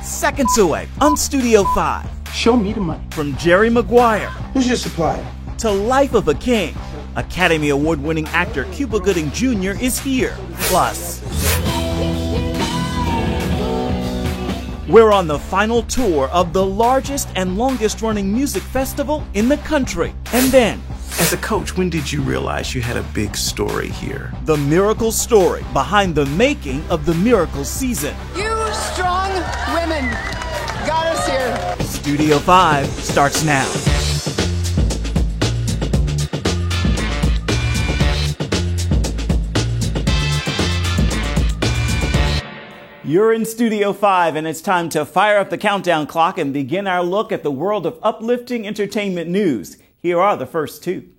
Seconds away on Studio 5. Show me the money. From Jerry Maguire. Who's your supplier? To Life of a King. Academy Award-winning actor Cuba Gooding Jr. is here. Plus, we're on the final tour of the largest and longest-running music festival in the country. And then, As a coach, when did you realize you had a big story here? the miracle story behind the making of the miracle season. You strong women got us here. Studio 5 starts now. You're in Studio 5, and it's time to fire up the countdown clock and begin our look at the world of uplifting entertainment news. Here are the first two.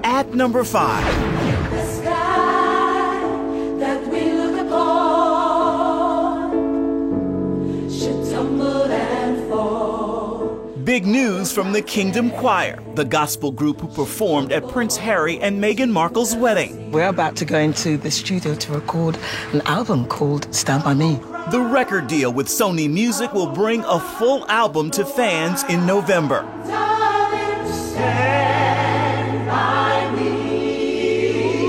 At number 5. The sky that we look upon should tumble and fall. Big news from the Kingdom Choir, the gospel group who performed at Prince Harry and Meghan Markle's wedding. We're about to go into the studio to record an album called Stand By Me. The record deal with Sony Music will bring a full album to fans in November. Darling, stand by me.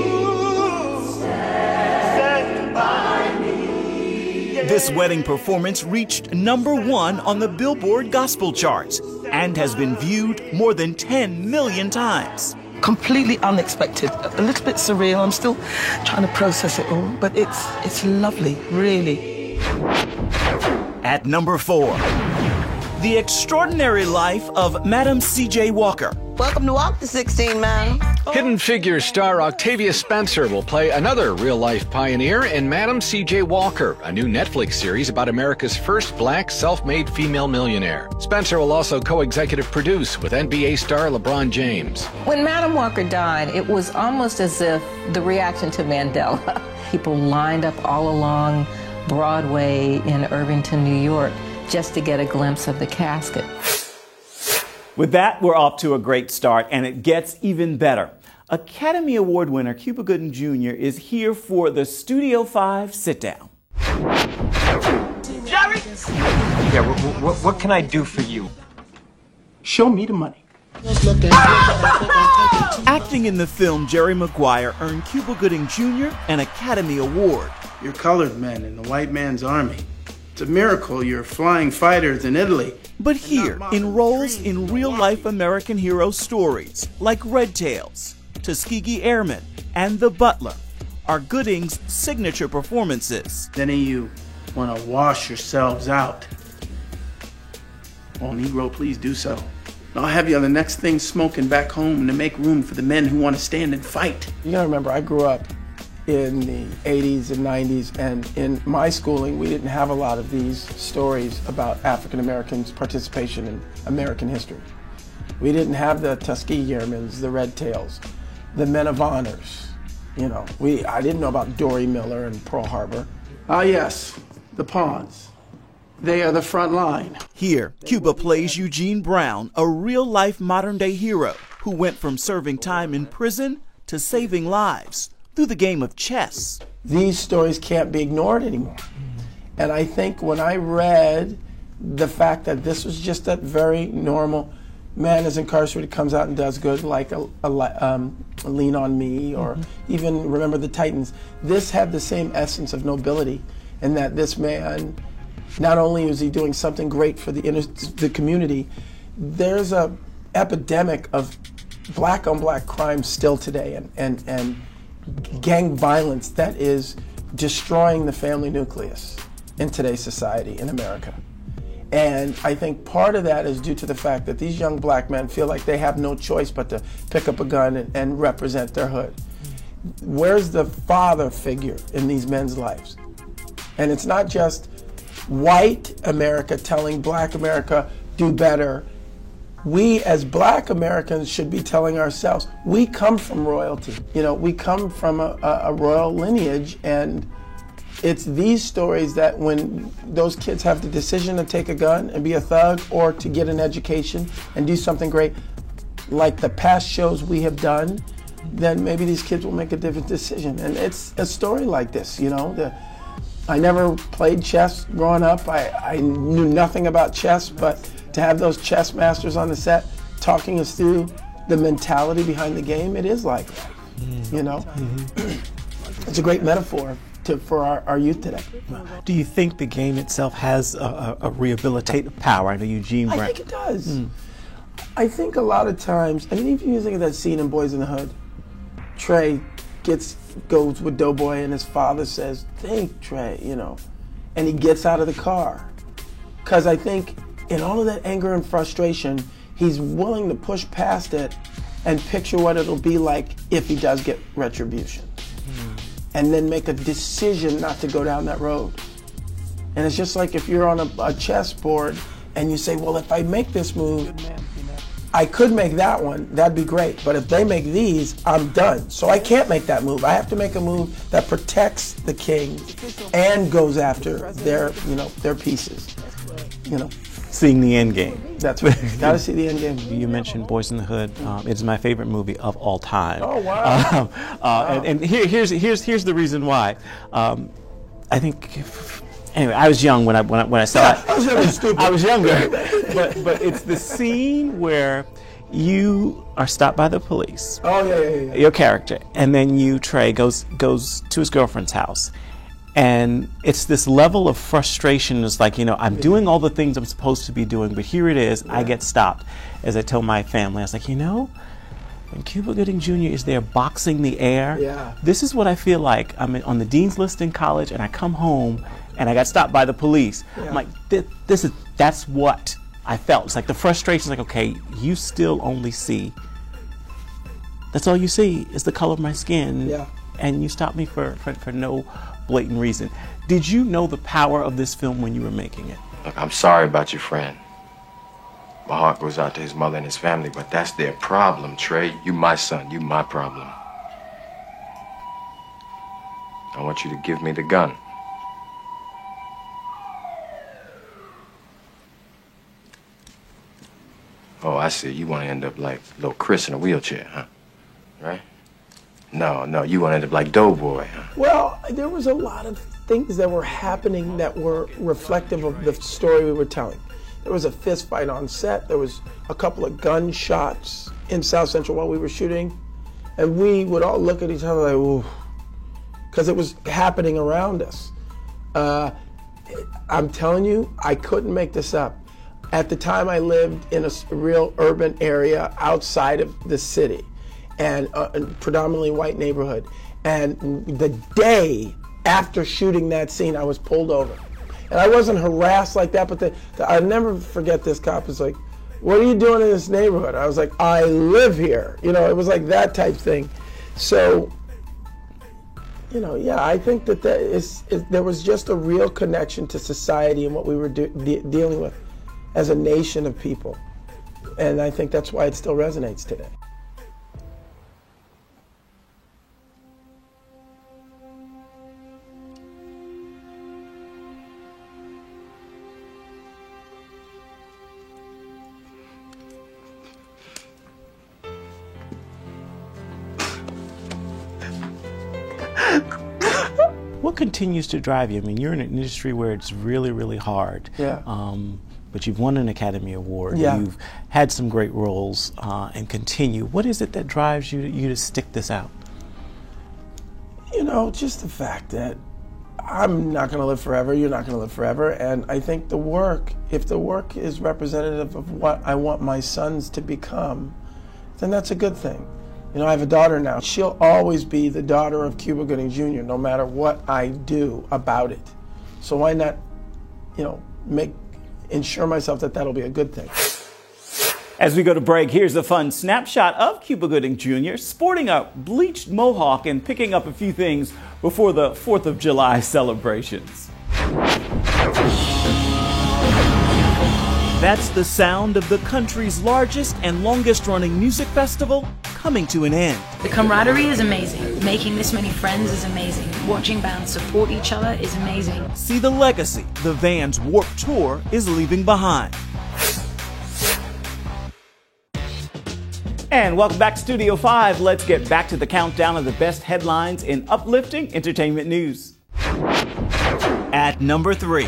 Stand by me. This wedding performance reached #1 on the Billboard Gospel charts and has been viewed more than 10 million times. Completely unexpected, a little bit surreal. I'm still trying to process it all, but it's lovely, really. At number 4, The Extraordinary Life of Madam C.J. Walker. Welcome to Walk the 16, man. Hidden Figures star Octavia Spencer will play another real-life pioneer in Madam C.J. Walker, a new Netflix series about America's first black self-made female millionaire. Spencer will also co-executive produce with NBA star LeBron James. When Madam Walker died, it was almost as if the reaction to Mandela. People lined up all along Broadway in Irvington, New York, just to get a glimpse of the casket. With that, we're off to a great start, and it gets even better. Academy Award winner Cuba Gooding Jr. is here for the Studio 5 sit-down. Jerry? Yeah, what can I do for you? Show me the money. Acting in the film, Jerry Maguire earned Cuba Gooding Jr. an Academy Award. You're colored men in the white man's army. It's a miracle you're flying fighters in Italy. But here, in roles in real-life American hero stories like Red Tails, Tuskegee Airmen, and The Butler, are Gooding's signature performances. Then you want to wash yourselves out. Oh, Negro, please do so. I'll have you on the next thing smoking back home to make room for the men who want to stand and fight. You gotta remember, I grew up in the 80s and 90s, and in my schooling, we didn't have a lot of these stories about African Americans' participation in American history. We didn't have the Tuskegee Airmen, the Red Tails, the Men of Honors. You know, I didn't know about Dory Miller and Pearl Harbor. Ah, yes, the pawns. They are the front line. Here, Cuba plays Eugene Brown, a real-life modern-day hero who went from serving time in prison to saving lives through the game of chess. These stories can't be ignored anymore. And I think when I read the fact that this was just that very normal man is incarcerated, comes out and does good, like Lean on Me, or even Remember the Titans, this had the same essence of nobility, in that this man, not only was he doing something great for the community, there's a epidemic of black on black crime still today, and gang violence that is destroying the family nucleus in today's society in America. And I think part of that is due to the fact that these young black men feel like they have no choice but to pick up a gun and represent their hood. Where's the father figure in these men's lives? And it's not just white America telling black America, do better. We as black Americans should be telling ourselves, we come from royalty. You know, we come from a royal lineage, and it's these stories that when those kids have the decision to take a gun and be a thug, or to get an education and do something great, like the past shows we have done, then maybe these kids will make a different decision. And it's a story like this, you know. I never played chess growing up. I knew nothing about chess, but to have those chess masters on the set talking us through the mentality behind the game, it is like that, you know? It's a great metaphor for our youth today. Do you think the game itself has a rehabilitative power? I know Eugene Brent. I think it does. I think a lot of times, I mean, even you think of that scene in Boys in the Hood, Trey goes with Doughboy and his father says, think, Trey, you know, and he gets out of the car. Because I think in all of that anger and frustration, he's willing to push past it and picture what it'll be like if he does get retribution. And then make a decision not to go down that road. And it's just like if you're on a chessboard and you say, well, if I make this move, I could make that one, that'd be great. But if they make these, I'm done. So I can't make that move. I have to make a move that protects the king and goes after their pieces, you know. Seeing the end game. That's right. Got to see the end game. You mentioned Boys in the Hood. It's my favorite movie of all time. Oh wow! And here's the reason why. I think. Anyway, I was young when I saw it. I was really stupid. I was younger, but it's the scene where you are stopped by the police. Oh yeah. Your character, and then Trey goes to his girlfriend's house. And it's this level of frustration. It's like, you know, I'm doing all the things I'm supposed to be doing, but here it is, I get stopped. As I told my family, I was like, you know, when Cuba Gooding Jr. is there boxing the air, this is what I feel like. I'm on the dean's list in college, and I come home, and I got stopped by the police. I'm like, that's what I felt. It's like the frustration is like, okay, you still only see, that's all you see is the color of my skin. And you stopped me for no blatant reason. Did you know the power of this film when you were making it? Look, I'm sorry about your friend. My heart goes out to his mother and his family, but that's their problem, Trey. You my son, you my problem. I want you to give me the gun. Oh, I see. You want to end up like little Chris in a wheelchair, huh? Right? No, you want to end up like Doughboy, huh? Well, there was a lot of things that were happening that were reflective of the story we were telling. There was a fist fight on set. There was a couple of gunshots in South Central while we were shooting. And we would all look at each other like, ooh, because it was happening around us. I'm telling you, I couldn't make this up. At the time, I lived in a real urban area outside of the city. And a predominantly white neighborhood. And the day after shooting that scene, I was pulled over. And I wasn't harassed like that, but I'll never forget this cop was like, what are you doing in this neighborhood? I was like, I live here. You know, it was like that type thing. So, you know, yeah, I think that there was just a real connection to society and what we were dealing with as a nation of people. And I think that's why it still resonates today. What continues to drive you? I mean, you're in an industry where it's really, really hard. But you've won an Academy Award. You've had some great roles and continue. What is it that drives you to stick this out? You know, just the fact that I'm not going to live forever, you're not going to live forever, and I think if the work is representative of what I want my sons to become, then that's a good thing. You know, I have a daughter now. She'll always be the daughter of Cuba Gooding Jr. no matter what I do about it. So why not, you know, ensure myself that that'll be a good thing. As we go to break, here's a fun snapshot of Cuba Gooding Jr. sporting a bleached mohawk and picking up a few things before the 4th of July celebrations. That's the sound of the country's largest and longest-running music festival coming to an end. The camaraderie is amazing. Making this many friends is amazing. Watching bands support each other is amazing. See the legacy the Vans Warped Tour is leaving behind. And welcome back to Studio 5. Let's get back to the countdown of the best headlines in uplifting entertainment news. At number 3.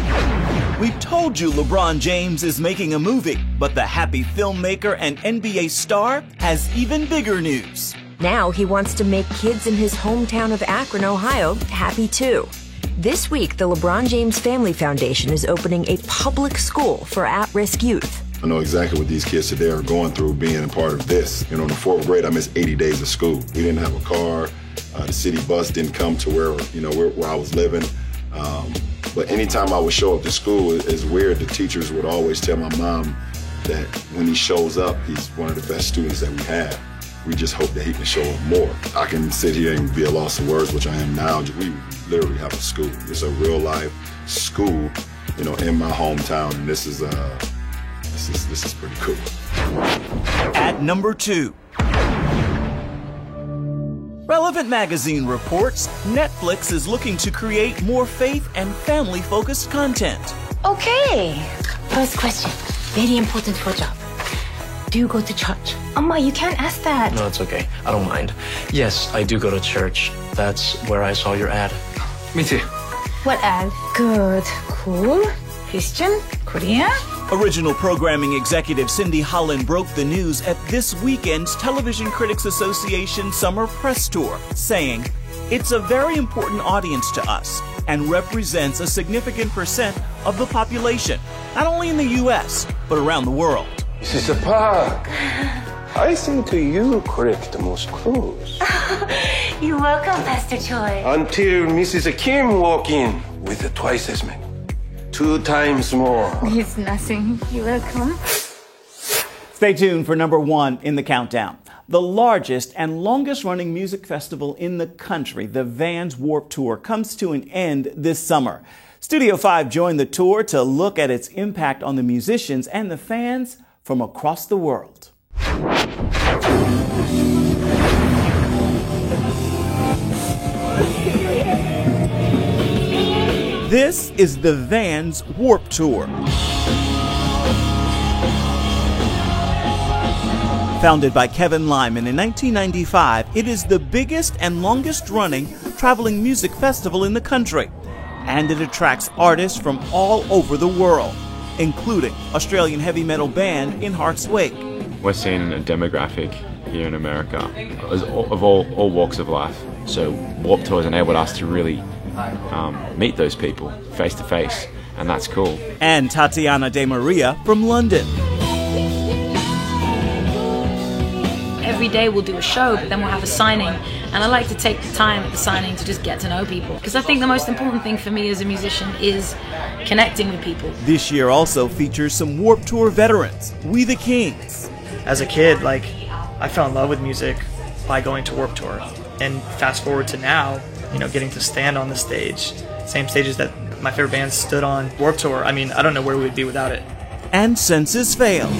We've told you LeBron James is making a movie, but the happy filmmaker and NBA star has even bigger news. Now he wants to make kids in his hometown of Akron, Ohio, happy too. This week, the LeBron James Family Foundation is opening a public school for at-risk youth. I know exactly what these kids today are going through being a part of this. You know, in the 4th grade, I missed 80 days of school. We didn't have a car. The city bus didn't come to where I was living. But anytime I would show up to school, it's weird. The teachers would always tell my mom that when he shows up, he's one of the best students that we have. We just hope that he can show up more. I can sit here and be a loss of words, which I am now. We literally have a school. It's a real life school, you know, in my hometown, and this is pretty cool. At number 2. Relevant Magazine reports Netflix is looking to create more faith and family-focused content. Okay. First question. Very important for job. Do you go to church? Amma, you can't ask that. No, it's okay. I don't mind. Yes, I do go to church. That's where I saw your ad. Me too. What ad? Good. Cool. Christian? Korean? Original programming executive Cindy Holland broke the news at this weekend's Television Critics Association Summer Press Tour, saying, "It's a very important audience to us and represents a significant percent of the population, not only in the U.S., but around the world." Mrs. Park, I think you correct most clues. You're welcome, Pastor Choi. Until Mrs. Kim walk in with twice as many. 2 times more. It's nothing. You're welcome. Stay tuned for number 1 in the countdown. The largest and longest running music festival in the country, the Vans Warped Tour, comes to an end this summer. Studio 5 joined the tour to look at its impact on the musicians and the fans from across the world. This is the Vans Warped Tour. Founded by Kevin Lyman in 1995, it is the biggest and longest running traveling music festival in the country. And it attracts artists from all over the world, including Australian heavy metal band In Heart's Wake. We're seeing a demographic here in America of all walks of life. So Warped Tour has enabled us to really meet those people face to face, and that's cool. And Tatiana De Maria from London. Every day we'll do a show, but then we'll have a signing, and I like to take the time at the signing to just get to know people, because I think the most important thing for me as a musician is connecting with people. This year also features some Warped Tour veterans, We the Kings. As a kid, I fell in love with music by going to Warped Tour, and fast forward to now, getting to stand on the stage, same stages that my favorite bands stood on Warped Tour. I mean, I don't know where we would be without it. And Senses Fail.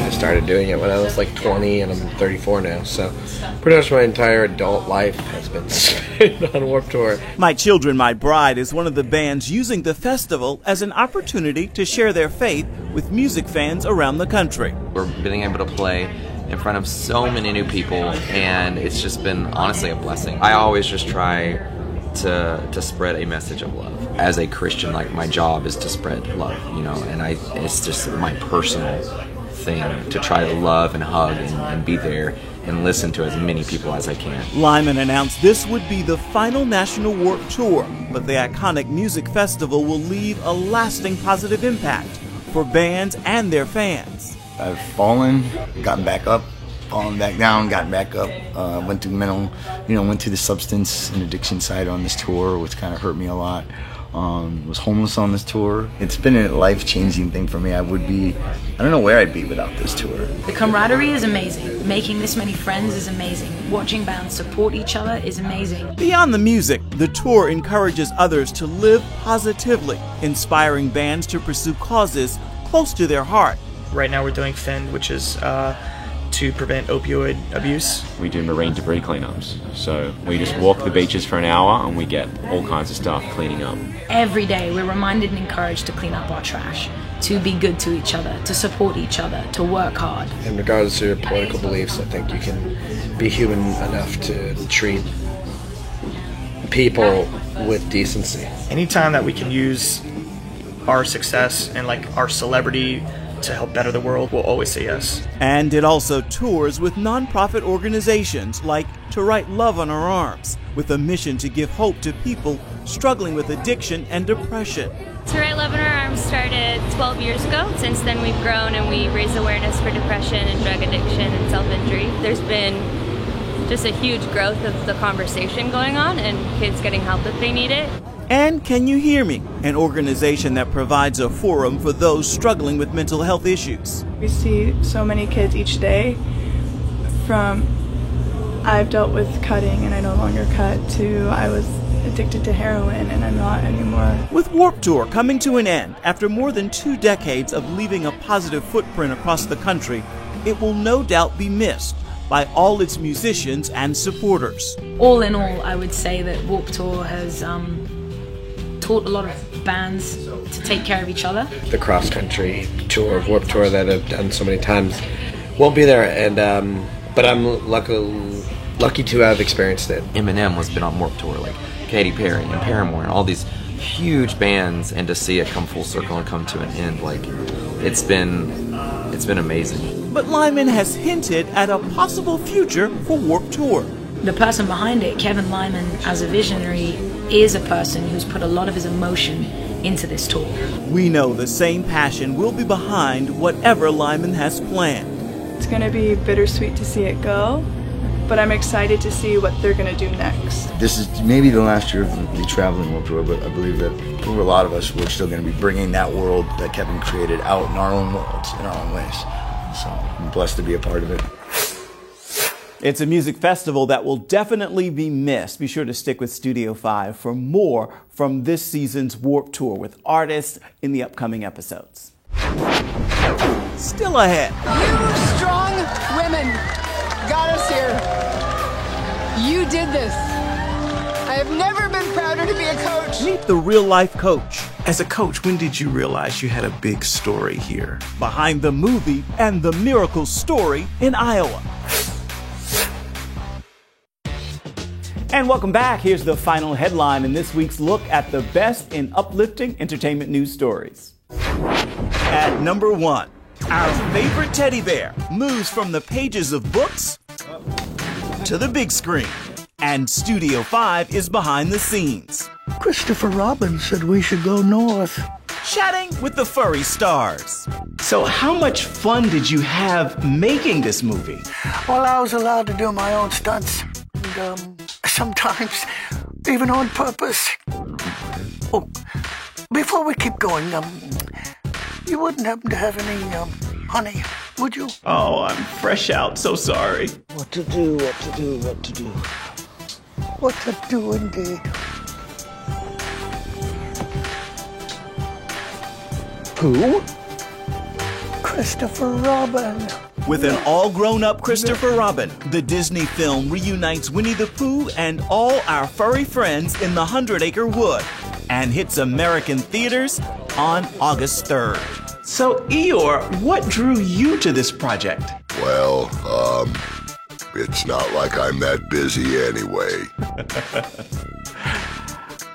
I started doing it when I was 20 and I'm 34 now, so pretty much my entire adult life has been spent on Warped Tour. My Children, My Bride is one of the bands using the festival as an opportunity to share their faith with music fans around the country. We're being able to play in front of so many new people, and it's just been honestly a blessing. I always just try to spread a message of love. As a Christian, my job is to spread love, and it's just my personal thing to try to love and hug and be there and listen to as many people as I can. Lyman announced this would be the final national Warped Tour, but the iconic music festival will leave a lasting positive impact for bands and their fans. I've fallen, gotten back up, fallen back down, gotten back up, went through went through the substance and addiction side on this tour, which kind of hurt me a lot. Was homeless on this tour. It's been a life-changing thing for me. I don't know where I'd be without this tour. The camaraderie is amazing. Making this many friends is amazing. Watching bands support each other is amazing. Beyond the music, the tour encourages others to live positively, inspiring bands to pursue causes close to their heart. Right now we're doing FEND, which is to prevent opioid abuse. We do marine debris cleanups. So we just walk the beaches for an hour and we get all kinds of stuff cleaning up. Every day we're reminded and encouraged to clean up our trash, to be good to each other, to support each other, to work hard. And regardless of your political beliefs, I think you can be human enough to treat people with decency. Anytime that we can use our success and like our celebrity to help better the world, we'll always say yes. And it also tours with nonprofit organizations like To Write Love on Our Arms, with a mission to give hope to people struggling with addiction and depression. To Write Love on Our Arms started 12 years ago. Since then we've grown and we raise awareness for depression and drug addiction and self-injury. There's been just a huge growth of the conversation going on and kids getting help if they need it. And Can You Hear Me, an organization that provides a forum for those struggling with mental health issues. We see so many kids each day, from I've dealt with cutting and I no longer cut, to I was addicted to heroin and I'm not anymore. With Warped Tour coming to an end after more than 2 decades of leaving a positive footprint across the country, it will no doubt be missed by all its musicians and supporters. All in all, I would say that Warped Tour has taught a lot of bands to take care of each other. The cross-country tour of Warped Tour that I've done so many times won't be there, and but I'm lucky to have experienced it. Eminem has been on Warped Tour, like Katy Perry and Paramore and all these huge bands, and to see it come full circle and come to an end, like it's been amazing. But Lyman has hinted at a possible future for Warped Tour. The person behind it, Kevin Lyman, as a visionary, is a person who's put a lot of his emotion into this tour. We know the same passion will be behind whatever Lyman has planned. It's going to be bittersweet to see it go, but I'm excited to see what they're going to do next. This is maybe the last year of the traveling World Tour, but I believe that for a lot of us, we're still going to be bringing that world that Kevin created out in our own worlds, in our own ways. So I'm blessed to be a part of it. It's a music festival that will definitely be missed. Be sure to stick with Studio 5 for more from this season's Warped Tour with artists in the upcoming episodes. Still ahead. You strong women got us here. You did this. I have never been prouder to be a coach. Meet the real-life coach. As a coach, when did you realize you had a big story here? Behind the movie and the miracle story in Iowa. And welcome back. Here's the final headline in this week's look at the best in uplifting entertainment news stories. At number 1, our favorite teddy bear moves from the pages of books to the big screen. And Studio 5 is behind the scenes. Christopher Robin said we should go north. Chatting with the furry stars. So how much fun did you have making this movie? Well, I was allowed to do my own stunts. And, sometimes even on purpose. Oh, before we keep going, you wouldn't happen to have any honey, would you? Oh, I'm fresh out, so sorry. What to do, what to do, what to do. What to do indeed. Who? Christopher Robin. With an all-grown-up Christopher Robin, the Disney film reunites Winnie the Pooh and all our furry friends in the 100-acre wood and hits American theaters on August 3rd. So, Eeyore, what drew you to this project? Well, it's not like I'm that busy anyway.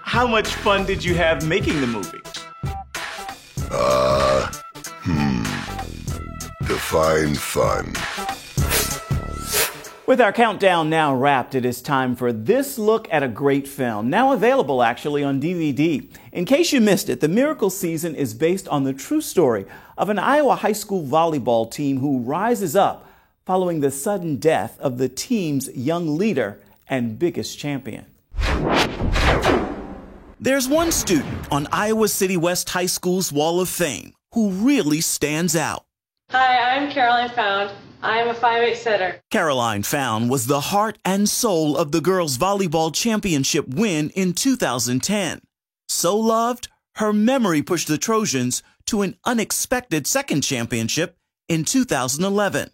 How much fun did you have making the movie? Define fun. With our countdown now wrapped, it is time for this look at a great film, now available actually on DVD. In case you missed it, The Miracle Season is based on the true story of an Iowa high school volleyball team who rises up following the sudden death of the team's young leader and biggest champion. There's one student on Iowa City West High School's Wall of Fame who really stands out. Hi, I'm Caroline Found. I'm a 5'8" setter. Caroline Found was the heart and soul of the girls' volleyball championship win in 2010. So loved, her memory pushed the Trojans to an unexpected second championship in 2011.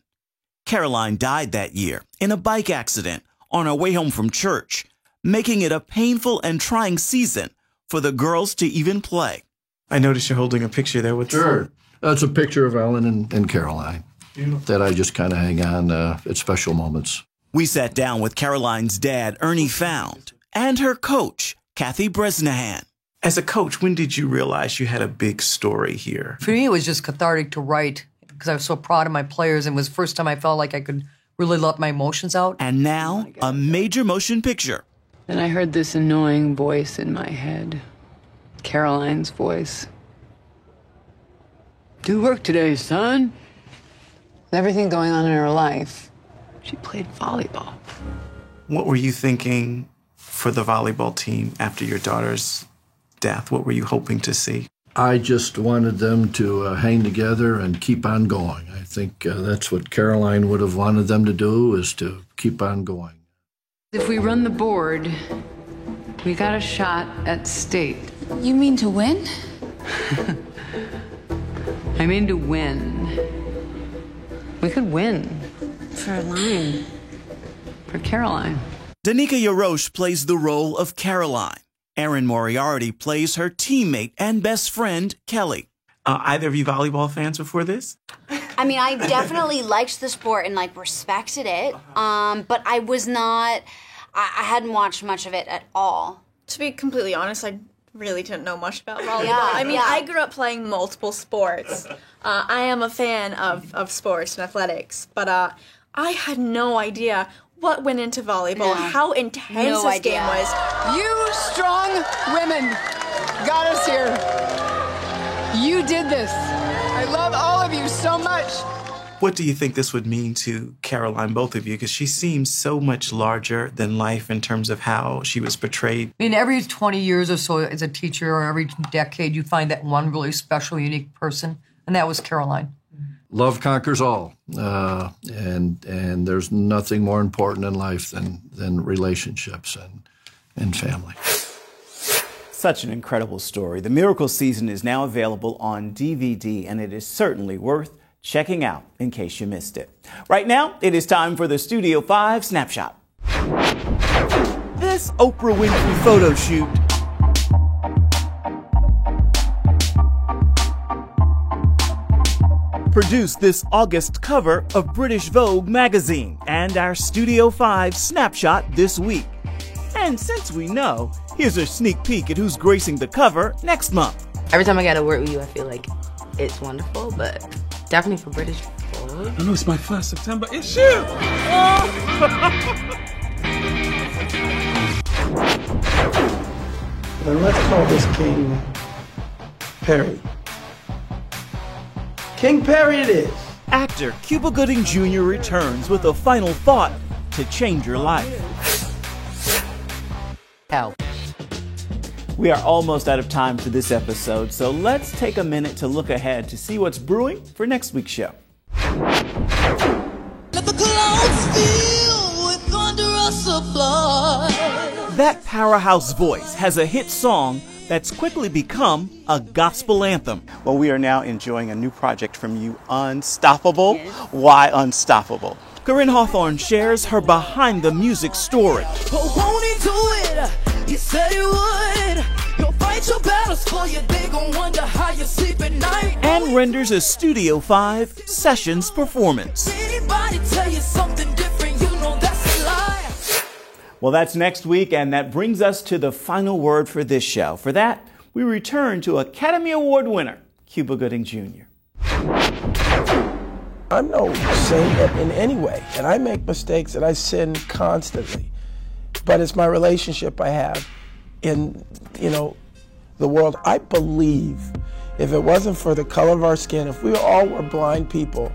Caroline died that year in a bike accident on her way home from church, making it a painful and trying season for the girls to even play. I noticed you're holding a picture there. Sure. That's a picture of Ellen and Caroline that I just kind of hang on at special moments. We sat down with Caroline's dad, Ernie Found, and her coach, Kathy Bresnahan. As a coach, when did you realize you had a big story here? For me, it was just cathartic to write because I was so proud of my players, and it was the first time I felt like I could really let my emotions out. And now, a major motion picture. Then I heard this annoying voice in my head. Caroline's voice. Do work today, son. With everything going on in her life, she played volleyball. What were you thinking for the volleyball team after your daughter's death? What were you hoping to see? I just wanted them to hang together and keep on going. I think that's what Caroline would have wanted them to do, is to keep on going. If we run the board, we got a shot at state. You mean to win? I mean to win. We could win. For a line. For Caroline. Danica Yarosh plays the role of Caroline. Erin Moriarty plays her teammate and best friend, Kelly. Either of you volleyball fans before this? I mean, I definitely liked the sport and, like, respected it. But I was not... I hadn't watched much of it at all. To be completely honest, I really didn't know much about volleyball. I grew up playing multiple sports. I am a fan of sports and athletics, but I had no idea what went into volleyball, how intense this game was. You strong women got us here. You did this. I love all of you so much. What do you think this would mean to Caroline, both of you? Because she seems so much larger than life in terms of how she was portrayed. I mean, every 20 years or so as a teacher, or every decade, you find that one really special, unique person, and that was Caroline. Love conquers all, and there's nothing more important in life than relationships and family. Such an incredible story. The Miracle Season is now available on DVD, and it is certainly worth checking out in case you missed it. Right now, it is time for the Studio 5 Snapshot. This Oprah Winfrey photo shoot produced this August cover of British Vogue magazine and our Studio 5 Snapshot this week. And since we know, here's a sneak peek at who's gracing the cover next month. Every time I get to work with you, I feel like it's wonderful, but definitely for British Vogue. I know it's my first September issue. Then let's call this King Perry. King Perry it is. Actor Cuba Gooding Jr. returns with a final thought to change your life. Hell. We are almost out of time for this episode, so let's take a minute to look ahead to see what's brewing for next week's show. Let the clouds fill with thunderous applause. That powerhouse voice has a hit song that's quickly become a gospel anthem. Well, we are now enjoying a new project from you, Unstoppable. Yes. Why Unstoppable? Corinne Hawthorne shares her behind-the-music story. Oh, won't he do it? You said you would. You'll fight your battles for you. They gon' wonder how you sleep at night. And renders a Studio 5 Sessions performance. Anybody tell you something different, you know that's a lie. Well, that's next week, and that brings us to the final word for this show. For that, we return to Academy Award winner, Cuba Gooding Jr. I'm no saint in any way, and I make mistakes and I sin constantly. But it's my relationship I have in, the world. I believe if it wasn't for the color of our skin, if we all were blind people,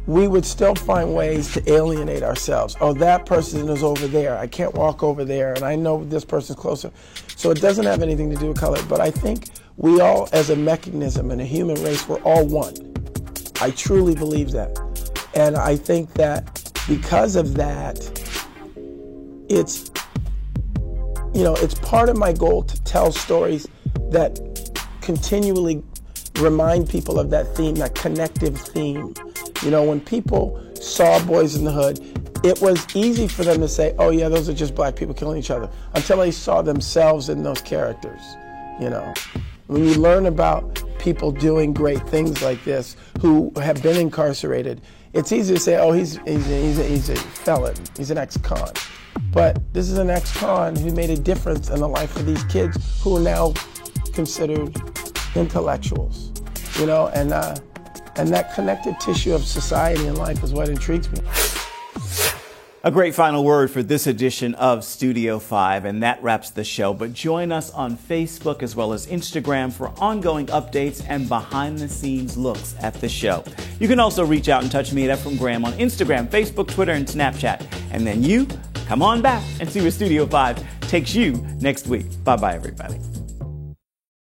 we would still find ways to alienate ourselves. Oh, that person is over there. I can't walk over there, and I know this person's closer. So it doesn't have anything to do with color, but I think we all, as a mechanism in a human race, we're all one. I truly believe that. And I think that because of that, it's part of my goal to tell stories that continually remind people of that theme, that connective theme. When people saw Boys in the Hood, it was easy for them to say, oh yeah, those are just black people killing each other, until they saw themselves in those characters, When you learn about people doing great things like this who have been incarcerated, It's easy to say, oh, he's a felon, he's an ex-con. But this is an ex-con who made a difference in the life of these kids who are now considered intellectuals, you know, and that connective tissue of society and life is what intrigues me. A great final word for this edition of Studio 5, and that wraps the show. But join us on Facebook as well as Instagram for ongoing updates and behind-the-scenes looks at the show. You can also reach out and touch me at F from Graham on Instagram, Facebook, Twitter, and Snapchat. And then you come on back and see where Studio 5 takes you next week. Bye-bye, everybody.